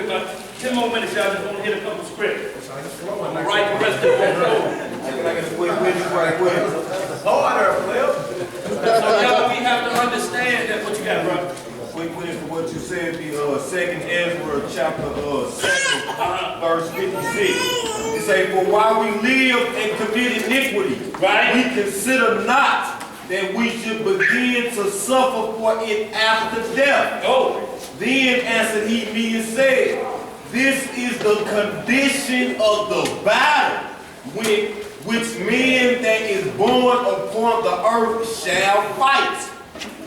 quick, about 10 more minutes, y'all. Just want to hit a couple scripts. I'm going to write the rest of the So, y'all, we have to understand that. What you got, bro? Quick finish for what you said, the second Ezra chapter 7, verse 56. It say, for while we live and commit iniquity, right, we consider not that we should begin to suffer for it after death. Oh. Then answered he me and said, this is the condition of the battle which men that is born upon the earth shall fight.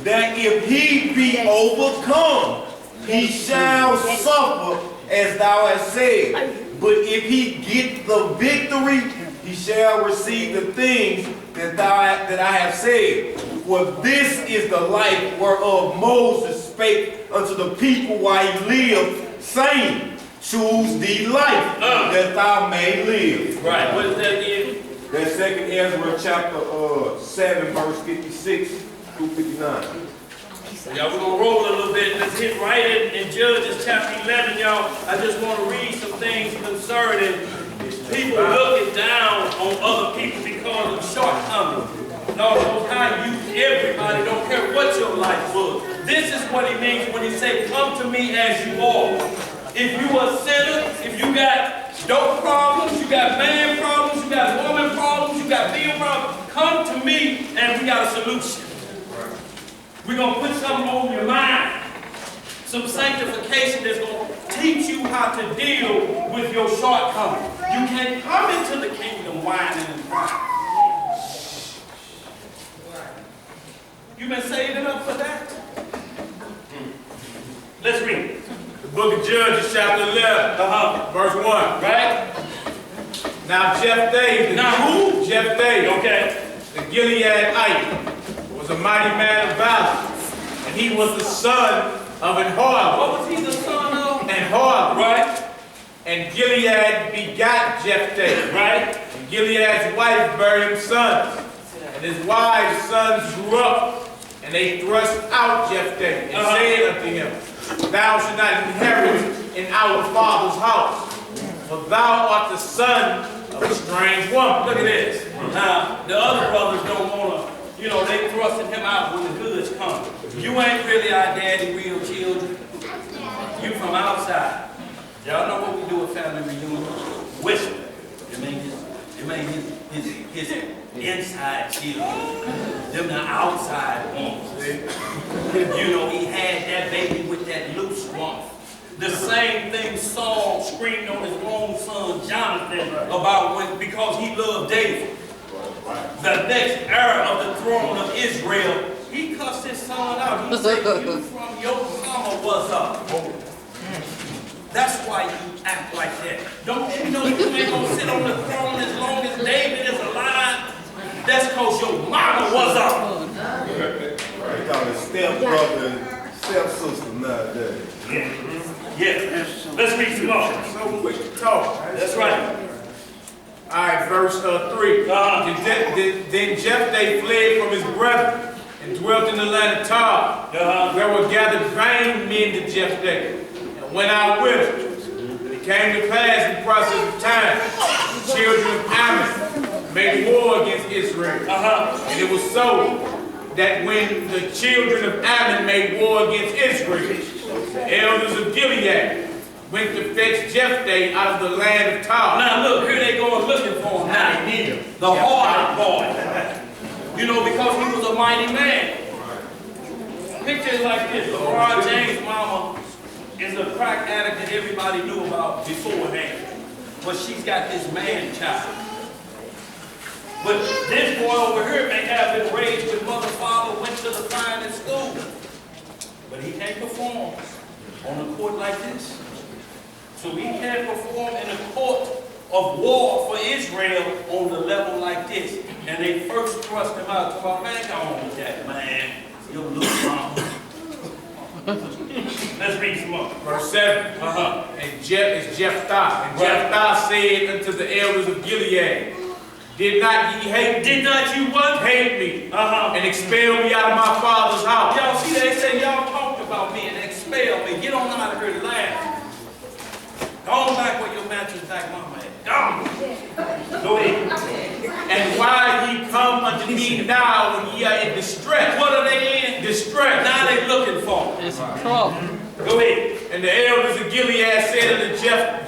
That if he be overcome, he shall suffer as thou hast said. But if he get the victory, he shall receive the things that I have said. For this is the life whereof Moses spake unto the people while he lived, saying, choose thee life, that thou may live. Right. What is that again? That second Ezra chapter 7, verse 56 through 59. Y'all, we're going to roll a little bit. Let's hit right in Judges chapter 11, y'all. I just want to read some things concerning people looking down on other people because of shortcomings. No, Most High used everybody, don't care what your life was. This is what he means when he say, come to me as you are. If you a sinner, if you got dope problems, you got man problems, you got woman problems, you got bill problems, come to me and we got a solution. We're going to put something on your mind. Some sanctification that's going to teach you how to deal with your shortcomings. You can't come into the kingdom whining and crying. You been saving up for that? Let's read. The book of Judges, chapter 11, verse 1. Right? Now Jephthah, Now who? Jephthah, Okay. the Gileadite, was a mighty man of valor, and he was the son of Anhor. What was he the son of? Anhor. Right? And Gilead begot Jephthah. Right? And Gilead's wife bare him sons. And his wives' sons grew up, and they thrust out Jephthah, and said unto him, thou shalt not inherit in our father's house, for thou art the son of a strange woman. Look at this. Now, the other brothers don't want to, they thrusting him out when the goods come. You ain't really our daddy, real children. You from outside. Y'all know what we do at family reunion? Whisper. It made his inside children. Them the outside ones. He had that baby with that loose one. The same thing Saul screamed on his own son Jonathan about because he loved David. The next heir of the throne of Israel, he cussed his son out. He said, you from your mama was up. That's why you act like that. Don't you know you ain't gonna sit on the throne as long as David is alive? That's because your mama was up. They call it stepbrother and stepsister nowadays. Yeah. Let's read some more. So quick to talk. That's right. All right, verse 3. Then Jephthah fled from his brethren and dwelt in the land of Tob, where were gathered vain men to Jephthah, and went out with him. And it came to pass in process of time, the children of Ammon made war against Israel. And it was so that when the children of Ammon made war against Israel, the elders of Gilead went to fetch Jephthah out of the land of Tob. Now look, here they going looking for him now. The hard boy. Because he was a mighty man. Picture it like this. LeBron James' mama is a crack addict that everybody knew about beforehand. But she's got this man child. But this boy over here may have been raised with mother, father, went to the finest school. But he can't perform on a court like this. So he can't perform in a court of war for Israel on the level like this. And they first thrust him out. Come on, man, come on with that, man. You'll lose mama. Let's read some more. Verse 7. And Jephthah. And Jephthah said unto the elders of Gilead, did not ye hate me? Did not you what? Hate me. And expel me out of my father's house. Y'all see, they say y'all talked about me and expelled me. Get on out of here and laugh. Even now when ye are in distress. What are they in? Distress. Now they looking for. It's trouble. Go ahead. And the elders of Gilead said unto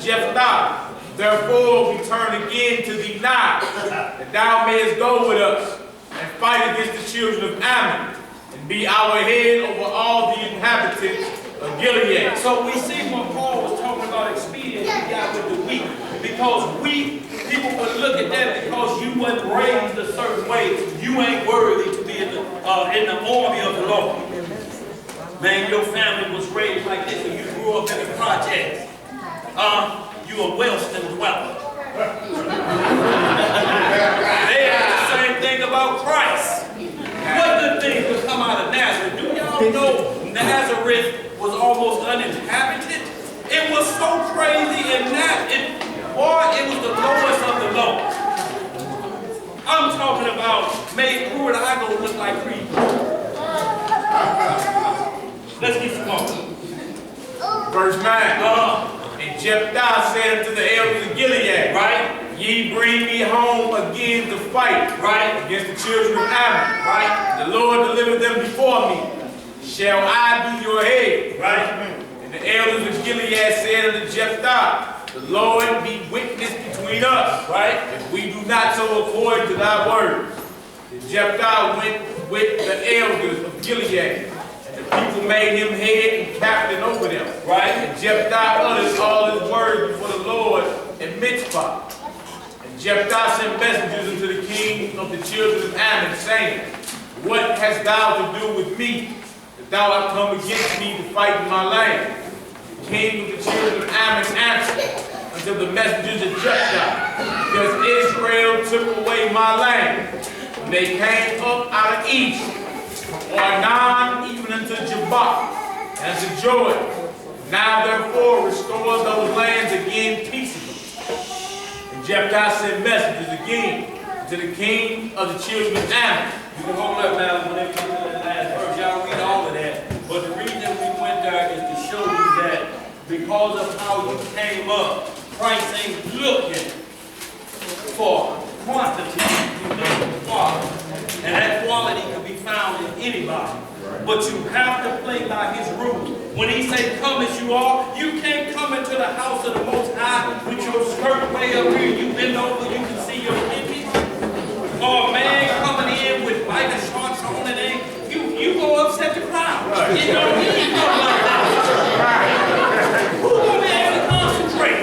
Jephthah, therefore we turn again to thee now, that thou mayest go with us, and fight against the children of Ammon, and be our head over all the inhabitants of Gilead. So we see when Paul was talking about expedient, he got with the weak. Because people would look at that because you weren't raised a certain way, you ain't worthy to be in the army of the Lord. Man, your family was raised like this and you grew up in the projects. You a Wellston dweller. They had the same thing about Christ. What good things would come out of Nazareth? Do y'all know Nazareth was almost uninhabited? It was so crazy and it was the lowest of the low. I'm talking about, who would I go look like Creed? Let's get some more. Verse 9. And Jephthah said unto the elders of Gilead, Right? ye bring me home again to fight, Right? against the children of Ammon. Right? The Lord delivered them before me. Shall I be your head? Right? And the elders of Gilead said unto Jephthah, the Lord be witness between us, Right? if we do not so according to thy word. And Jephthah went with the elders of Gilead, and the people made him head and captain over them. Right? And Jephthah uttered all his words before the Lord at Mitzvah. And Jephthah sent messengers unto the king of the children of Ammon, saying, what hast thou to do with me, that thou art come against me to fight in my land? The king of the children of Ammon answered unto the messengers of Jephthah, because Israel took away my land, when they came up out of east, or Arnon, even unto Jabbok, and unto Jordan. Now therefore restore those lands again peaceably. And Jephthah sent messengers again to the king of the children of Ammon. You can hold up now when they come to that last verse. Y'all read all of that. But the reason we went there is to show you that because of how you came up, Christ ain't looking for quantity, he's looking for quality. And that quality can be found in anybody. But you have to play by his rules. When he say come as you are, you can't come into the house of the Most High with your skirt way up here, you bend over, you can see your kidneys. Or a man coming in with biker shorts on and you go upset the crowd. You know, he ain't coming like that. Who gonna be able to concentrate?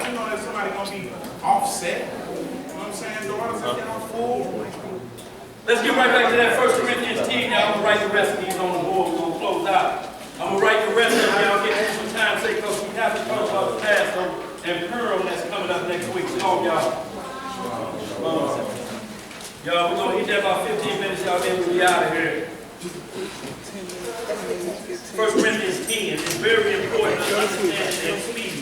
You know that somebody gonna be offset. You know what I'm saying? Daughters are getting full. Let's get right back to that 1 Corinthians 10. Y'all gonna write the rest of these on the board. We're gonna close out. I'm gonna write the rest of them. Y'all get some time to say because we have to talk about the Passover and Purim that's coming up next week. Come on, y'all. Y'all, we're gonna hit that about 15 minutes. Y'all then we'll be out of here. 1 Corinthians 10 is very important to understand and speed.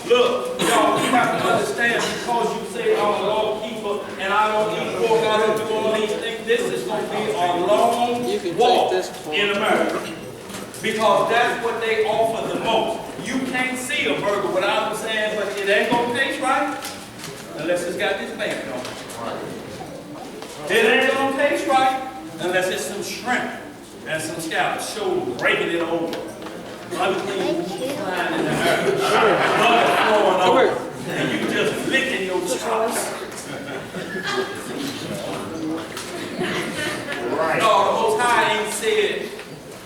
Look, y'all, we have to understand because you say I'm a law keeper and I don't eat pork, I don't do all these things. This is going to be a long walk in America. Because that's what they offer the most. You can't see a burger without them saying, but it ain't going to taste right unless it's got this bacon on it. It ain't going to taste right unless it's some shrimp and some scallops. Show breaking it over. Unclean flying in the air. Blood flowing over. And you just licking your chops. No, the Most High ain't said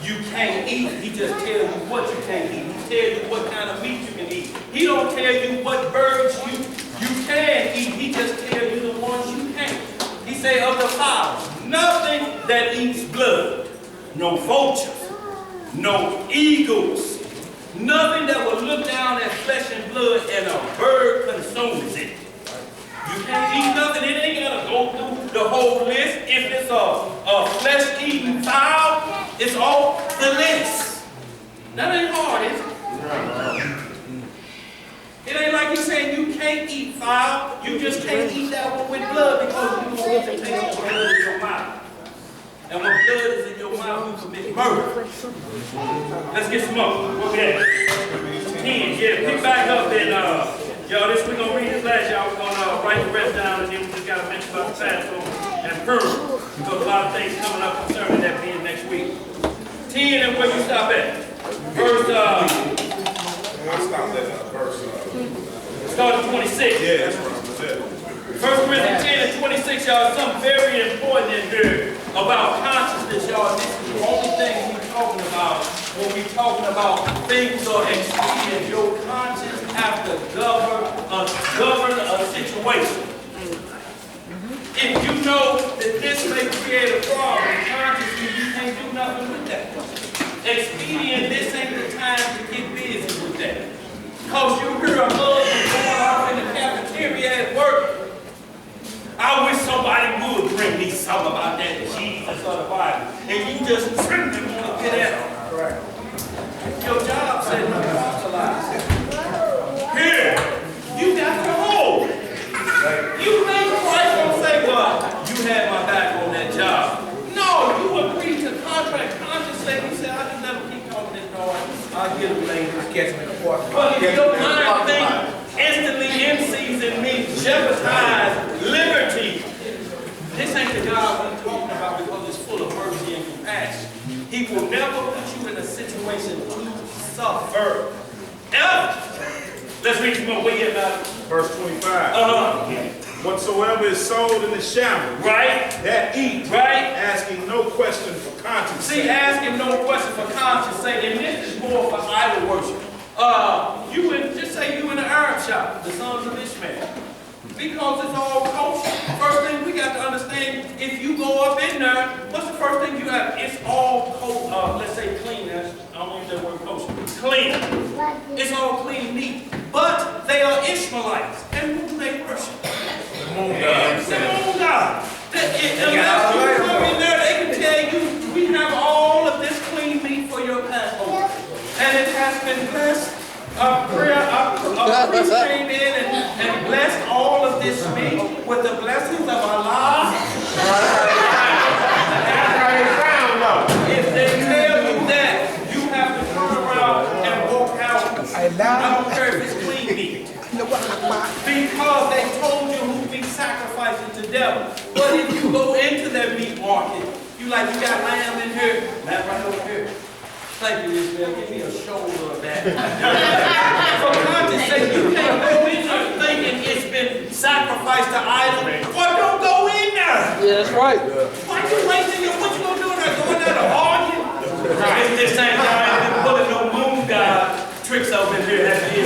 you can't eat. He just tell you what you can't eat. He tell you what kind of meat you can eat. He don't tell you what birds you can eat. He just tell you the ones you can't. He say of the fowls, nothing that eats blood. No vultures, no eagles, nothing that will look down at flesh and blood and a bird consumes it. You can't eat nothing, it ain't gotta go through the whole list. If it's a flesh-eating fowl, it's off the list. That ain't hard, is it? It ain't like he's saying you can't eat fowl, you just can't eat that one with blood because you don't want to taste blood in your mouth. And when blood is in your mouth, you commit murder. Let's get some more. Okay. 10. Yeah, pick back up and y'all, we're gonna read this last, y'all. We're gonna write the rest down and then we just gotta mention message about Passover and Purim, because a lot of things coming up concerning that being next week. 10 and where you stop at? Verse, I stopped at verse. start at 26. Yeah, that's right. 1 Corinthians 10 and 26, y'all, something very important in here about consciousness, y'all. This is the only thing we're talking about when we're talking about things are expedient. Your conscience have to govern a situation. If you know that this may create a problem, consciously you can't do nothing with that. Expedient, this ain't the time to get busy with that. Because you hear a husband going off in the cafeteria at work. I wish somebody would bring me something about that Jesus or the Bible. And you just trim them to get at them. Right. Your job said you proselytize. Here, you got to hold. You think Christ gonna say, well, you had my back on that job. No, you agreed to contract. Conscience said, he said, I just never keep talking this noise. I'll get him later. Catch him in the park. But if your mind thinks instantly in season means jeopardize liberty. This ain't the God we're talking about because it's full of mercy and compassion. He will never put you in a situation to suffer. Ever. Let's read some more. What you about it? Verse 25. Whatsoever is sold in the shambles, right? That eat, right? Asking no question for conscience. See, asking no question for conscience sake, and this is more for idol worship. Just say you in an Arab shop, the sons of Ishmael. Because it's all kosher. First thing we got to understand, if you go up in there, what's the first thing you have? It's all kosher, let's say clean. I don't use that word kosher. Clean. It's all clean meat. But they are Ishmaelites. And who do they worship? The moon God. The moon God. Unless you come in there, they can tell you, we have all of this clean meat for your Passover. And it has been blessed. A priest came in and blessed all of this meat with the blessings of Allah. If they tell you that, you have to turn around and walk out. I don't care if it's clean meat. Because they told you who be sacrificing to devil. But if you go into that meat market, you got lamb in here, lamb right over here. Thank you, Israel. Give me a shoulder of that. For conscience sake, you can't go in there thinking it's been sacrificed to idols. Or don't go in there. Yeah, that's right. Why you wasting your, what you gonna do in there? Go in there to argue? Right. This ain't y'all been pulling no moon god tricks over here. That's it.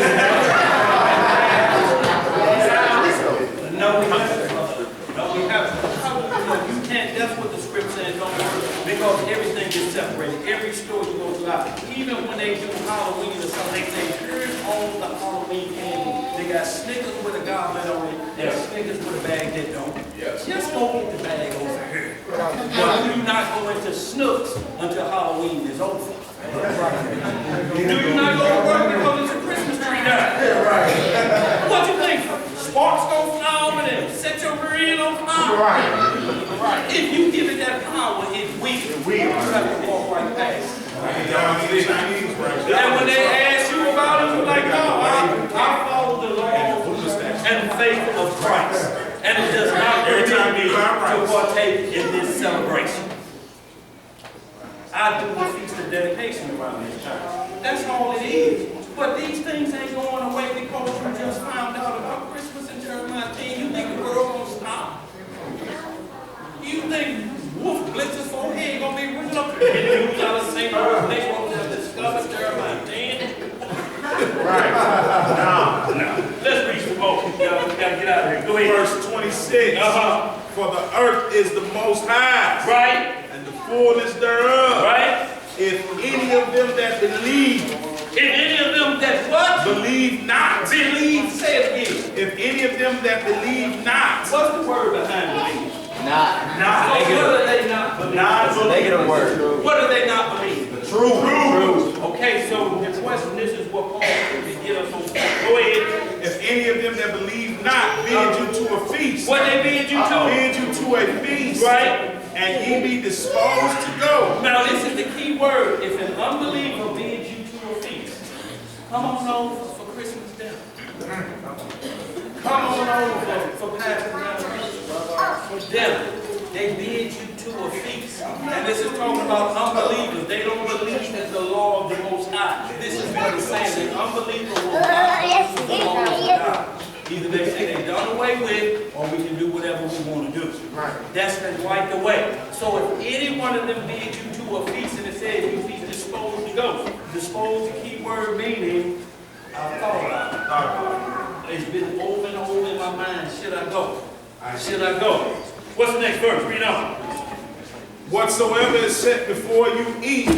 No, we haven't. No, we haven't. You can't, that's what the script says, don't worry. Because everything is separated. Every store you go to, even when they do Halloween or something, they say, here's all the Halloween candy. They got Snickers with a goblet on it, and Snickers with a bag that don't. Yes. Just go get the bag over here. But do not go into Snooks until Halloween is over. Do you not go to work because it's a Christmas tree there? What you think? Sparks go fly over there, set your rear end on fire. Right. If you give it that power, it will. You have to walk right past. And when they ask you about it, you're like, no, I follow the laws and faith of Christ. And it does not permit me to partake in this celebration. I do the feast of dedication around this time. That's all it is. But these things ain't going away because you just found out about Christmas and Jeremiah 10. You think the world gonna stop? You think Wolf Blitz's forehead gonna be written up here and news out of St. Louis? They won't have discovered Jeremiah 10. Right. No. Let's read some more. We gotta get out of here. Go ahead. Verse 26. For the earth is the most high. Right. And the fullness thereof. Right. If any of them that believe. If any of them that what? Believe not. Believe, say it again. If any of them that believe not. What's the word behind believe? Not. So what do they not believe? Not is a negative word. What do they not believe? The truth. Okay, so the question, this is what Paul said to get us on. Go ahead. If any of them that believe not bid you to a feast. What they bid you to? Bid you to a feast. Right. And ye be disposed to go. Now this is the key word. If an unbeliever bids you to a feast, come on over for Christmas dinner. Come on over for Pastor Brown. for dinner. They bid you to a feast. And this is talking about unbelievers. They don't believe in the law of the Most High. This is what it's saying. An unbeliever will not keep the law of God. Either they say they're done away with, or we can do whatever we want to do. That's been wiped away. So if any one of them bid you to a feast, and it says you be disposed to go. Disposed, the key word meaning, I've thought about it. It's been over and over in my mind. Should I go? Should I go? What's the next verse? Read on. Whatsoever is set before you, eat,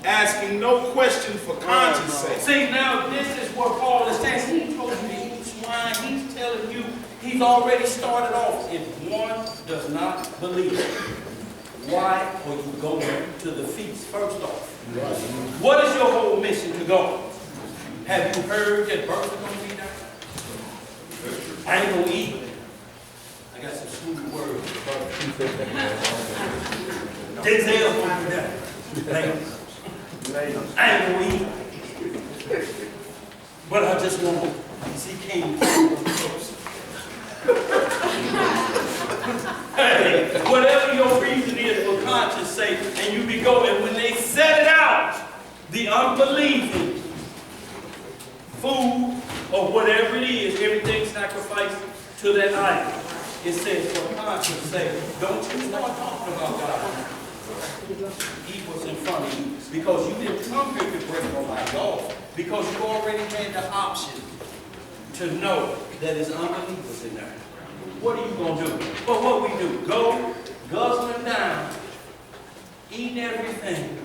asking no question for conscience sake. See, now this is what Paul is saying. He told you to eat swine. He's telling you, he's already started off. If one does not believe, why are you going to the feast first off? What is your whole mission to go? Have you heard that birth is going to be there? I ain't going to eat. I got some smooth words. Denzel's going to be there. I ain't going to eat. But I just want to see King first. Hey, whatever your reason is for conscience sake, and you be going, when they set it out, the unbelieving food or whatever it is, everything sacrificed to that idol. It says for conscience sake, don't you start talking about God. Eat what's in front of you, because you didn't come here to break on my law, because you already had the option to know that there's unbelievers in there. What are you going to do? Well, what we do, go, guzzling down, eating everything,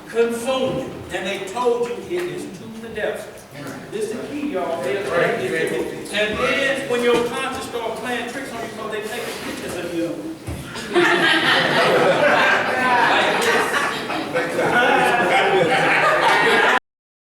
consuming. And they told you it is to the devil. This is the key, y'all. And then when your conscience starts playing tricks on you, because they take pictures of you